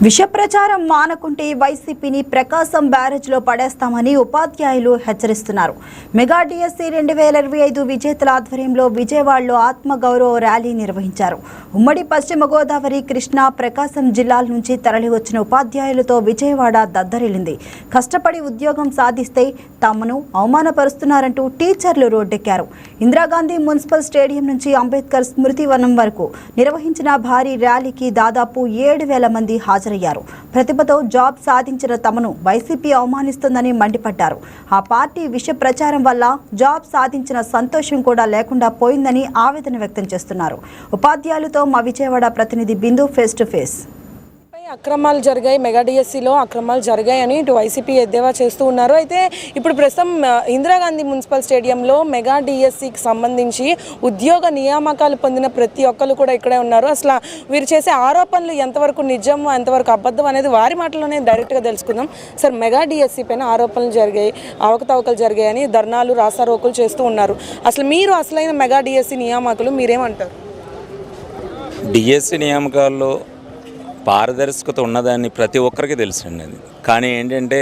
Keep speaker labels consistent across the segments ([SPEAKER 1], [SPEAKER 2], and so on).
[SPEAKER 1] విష ప్రచారం మానకుంటే వైసీపీని ప్రకాశం బ్యారేజ్లో పడేస్తామని ఉపాధ్యాయులు హెచ్చరిస్తున్నారు. మెగా డిఎస్సి 2025 విజేతల ఆధ్వర్యంలో విజయవాడలో ఆత్మగౌరవ ర్యాలీ నిర్వహించారు. ఉమ్మడి పశ్చిమ గోదావరి, కృష్ణా, ప్రకాశం జిల్లాల నుంచి తరలివచ్చిన ఉపాధ్యాయులతో విజయవాడ దద్దరిల్లింది. కష్టపడి ఉద్యోగం సాధిస్తే తమను అవమానపరుస్తున్నారంటూ టీచర్లు రోడ్డెక్కారు. ఇందిరాగాంధీ మున్సిపల్ స్టేడియం నుంచి అంబేద్కర్ స్మృతి వనం వరకు నిర్వహించిన భారీ ర్యాలీకి దాదాపు 7,000 మంది హాజరయ్యారు. ప్రతిభతో జాబ్ సాధించిన తమను వైసీపీ అవమానిస్తుందని మండిపడ్డారు. ఆ పార్టీ విష ప్రచారం వల్ల జాబ్ సాధించిన సంతోషం కూడా లేకుండా పోయిందని ఆవేదన వ్యక్తం చేస్తున్నారు. ఉపాధ్యాయులతో మా విజయవాడ ప్రతినిధి బిందు ఫేస్ టు ఫేస్.
[SPEAKER 2] అక్రమాలు జరిగాయి, మెగా డిఎస్సిలో అక్రమాలు జరిగాయని ఇటు వైసీపీ ఎద్దేవా చేస్తూ ఉన్నారు. అయితే ఇప్పుడు ప్రస్తుతం ఇందిరాగాంధీ మున్సిపల్ స్టేడియంలో మెగా డిఎస్సికి సంబంధించి ఉద్యోగ నియామకాలు పొందిన ప్రతి ఒక్కరు కూడా ఇక్కడే ఉన్నారు. అసలు వీరు చేసే ఆరోపణలు ఎంతవరకు నిజం, ఎంతవరకు అబద్ధం అనేది వారి మాటలోనే డైరెక్ట్గా తెలుసుకుందాం. సార్, మెగా డిఎస్సి పైన ఆరోపణలు జరిగాయి, అవకతవకలు జరిగాయని ధర్నాలు, రాస్తారోకలు చేస్తూ ఉన్నారు. అసలు మీరు అసలైన మెగా డిఎస్సి నియామకులు మీరేమంటారు?
[SPEAKER 3] డిఎస్సి నియామకాల్లో పారదర్శకత ఉన్నదాన్ని ప్రతి ఒక్కరికి తెలుసండి. అది కానీ ఏంటంటే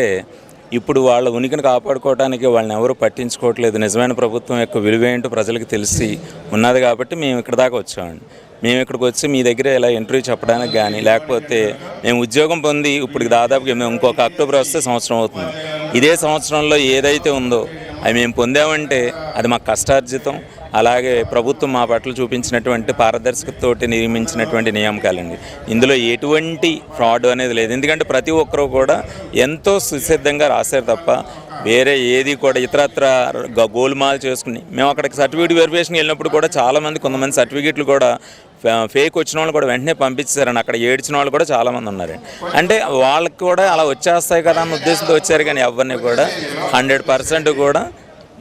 [SPEAKER 3] ఇప్పుడు వాళ్ళ ఉనికిని కాపాడుకోవడానికి వాళ్ళని ఎవరు పట్టించుకోవట్లేదు. నిజమైన ప్రభుత్వం యొక్క విలువ ఏంటో ప్రజలకు తెలిసి ఉన్నది కాబట్టి మేము ఇక్కడ దాకా వచ్చామండి. మేము ఇక్కడికి వచ్చి మీ దగ్గర ఇలా ఇంటర్వ్యూ చెప్పడానికి కానీ, లేకపోతే మేము ఉద్యోగం పొంది ఇప్పుడు దాదాపుగా మేము ఇంకొక అక్టోబర్ వస్తే సంవత్సరం అవుతుంది. ఇదే సంవత్సరంలో ఏదైతే ఉందో అవి మేము పొందామంటే అది మా కష్టార్జితం. అలాగే ప్రభుత్వం మా పట్ల చూపించినటువంటి పారదర్శకతతోటి నిర్మించినటువంటి నియామకాలండి. ఇందులో ఎటువంటి ఫ్రాడ్ అనేది లేదు. ఎందుకంటే ప్రతి ఒక్కరూ కూడా ఎంతో సుసిద్ధంగా రాశారు తప్ప వేరే ఏది కూడా ఇతరత్ర గోల్మాల్ చేసుకుని మేము అక్కడికి సర్టిఫికేట్ వెరిఫికేషన్కి వెళ్ళినప్పుడు కూడా చాలామంది, కొంతమంది సర్టిఫికేట్లు కూడా ఫేక్ వచ్చిన వాళ్ళు కూడా వెంటనే పంపించారని అక్కడ ఏడ్చిన వాళ్ళు కూడా చాలామంది ఉన్నారండి. అంటే వాళ్ళకి కూడా అలా వచ్చేస్తాయి కదా అన్న ఉద్దేశంతో వచ్చారు. కానీ ఎవరిని కూడా 100% కూడా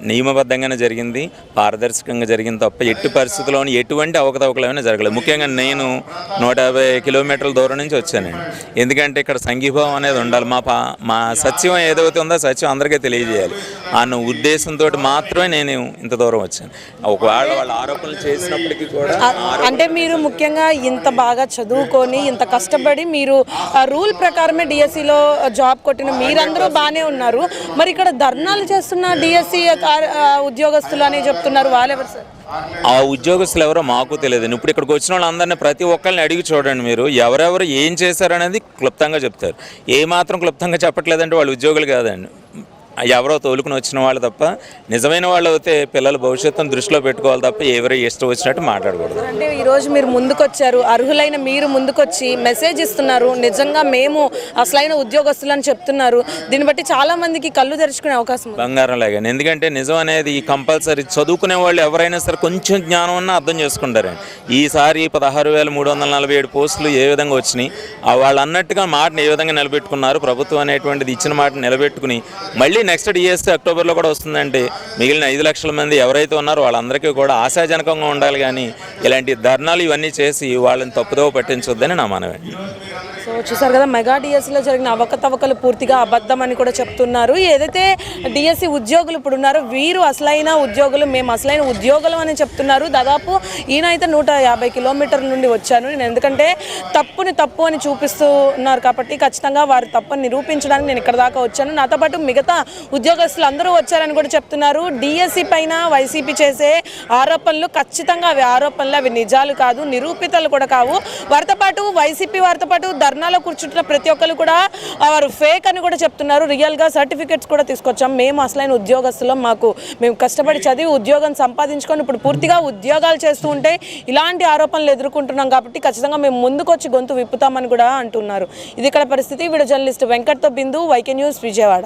[SPEAKER 3] నియమబద్ధంగానే జరిగింది, పారదర్శకంగా జరిగింది తప్ప ఎట్టి పరిస్థితుల్లోనూ ఎటువంటి అవకతవకలైనా జరగలేదు. ముఖ్యంగా నేను 150 కిలోమీటర్ల దూరం నుంచి వచ్చానండి. ఎందుకంటే ఇక్కడ సంఘీభావం అనేది ఉండాలి. మా సత్యం ఏదైతే ఉందో సత్యం అందరికీ తెలియజేయాలి అన్న ఉద్దేశంతో మాత్రమే నేను ఇంత దూరం వచ్చాను. ఒకవేళ వాళ్ళ ఆరోపణలు చేసినప్పటికీ కూడా
[SPEAKER 2] అంటే మీరు ముఖ్యంగా ఇంత బాగా చదువుకొని ఇంత కష్టపడి మీరు రూల్ ప్రకారమే డిఎస్సిలో జాబ్ కొట్టిన మీరందరూ బాగానే ఉన్నారు. మరి ఇక్కడ ధర్నాలు చేస్తున్న డిఎస్సి ఉద్యోగస్తులు అని చెప్తున్నారు. వాళ్ళెవరు సార్?
[SPEAKER 3] ఆ ఉద్యోగస్తులు ఎవరో మాకు తెలియదు. ఇప్పుడు ఇక్కడికి వచ్చిన వాళ్ళందరినీ ప్రతి ఒక్కరిని అడిగి చూడండి. మీరు ఎవరెవరు ఏం చేశారనేది క్లుప్తంగా చెప్తారు. ఏమాత్రం క్లుప్తంగా చెప్పట్లేదంటే వాళ్ళు ఉద్యోగులు కాదండి, ఎవరో తోలుకుని వచ్చిన వాళ్ళు తప్ప. నిజమైన వాళ్ళు అయితే పిల్లల భవిష్యత్తును దృష్టిలో పెట్టుకోవాలి తప్ప ఎవరో ఇష్టం వచ్చినట్టు మాట్లాడకూడదు.
[SPEAKER 2] అంటే ఈరోజు మీరు ముందుకొచ్చారు, అర్హులైన మీరు ముందుకొచ్చి మెసేజ్ ఇస్తున్నారు, నిజంగా మేము అసలైన ఉద్యోగస్తులు అని చెప్తున్నారు. దీన్ని బట్టి చాలా మందికి కళ్ళు తెరుచుకునే అవకాశం
[SPEAKER 3] బంగారం లాగానే. ఎందుకంటే నిజం అనేది కంపల్సరీ చదువుకునే వాళ్ళు ఎవరైనా సరే కొంచెం జ్ఞానం అన్నా అర్థం చేసుకుంటారండి. ఈసారి 16,347 పోస్టులు ఏ విధంగా వచ్చినాయి, వాళ్ళు అన్నట్టుగా మాటను ఏ విధంగా నిలబెట్టుకున్నారు, ప్రభుత్వం అనేటువంటిది ఇచ్చిన మాటను నిలబెట్టుకుని మళ్ళీ నెక్స్ట్ డిఎస్సి అక్టోబర్లో కూడా వస్తుందంటే మిగిలిన 5 లక్షల మంది ఎవరైతే ఉన్నారో వాళ్ళందరికీ కూడా ఆశాజనకంగా ఉండాలి. కానీ ఇలాంటి ధర్నాలు ఇవన్నీ చేసి వాళ్ళని తప్పుదోవ పట్టించొద్దని నా మనమే.
[SPEAKER 2] సో చూసారు కదా, మెగా డిఎస్సిలో జరిగిన అవకతవకలు పూర్తిగా అబద్ధం అని కూడా చెప్తున్నారు. ఏదైతే డిఎస్సి ఉద్యోగులు ఇప్పుడు ఉన్నారో వీరు అసలైన ఉద్యోగులు, మేము అసలైన ఉద్యోగులు అని చెప్తున్నారు. దాదాపు ఈయన అయితే 150 కిలోమీటర్ల నుండి వచ్చాను నేను, ఎందుకంటే తప్పుని తప్పు అని చూపిస్తూ ఉన్నారు కాబట్టి ఖచ్చితంగా వారి తప్పుని నిరూపించడానికి నేను ఇక్కడ దాకా వచ్చాను. నాతో పాటు మిగతా ఉద్యోగస్తులు అందరూ వచ్చారని కూడా చెప్తున్నారు. డిఎస్సి పైన వైసీపీ చేసే ఆరోపణలు ఖచ్చితంగా అవి ఆరోపణలు, అవి నిజాలు కాదు, నిరూపితలు కూడా కావు. వారితో పాటు వైసీపీ వారితో పాటు ధర్నాలో కూర్చుంటున్న ప్రతి ఒక్కరు కూడా వారు ఫేక్ అని కూడా చెప్తున్నారు. రియల్గా సర్టిఫికెట్స్ కూడా తీసుకొచ్చాం, మేము అసలైన ఉద్యోగస్తులం, మేము కష్టపడి చదివి ఉద్యోగం సంపాదించుకొని ఇప్పుడు పూర్తిగా ఉద్యోగాలు చేస్తూ ఉంటే ఇలాంటి ఆరోపణలు ఎదుర్కొంటున్నాం కాబట్టి ఖచ్చితంగా మేము ముందుకొచ్చి గొంతు విప్పుతామని కూడా అంటున్నారు. ఇది ఇక్కడ పరిస్థితి. వీడియో జర్నలిస్ట్ వెంకట్తో బిందు, వైకే న్యూస్, విజయవాడ.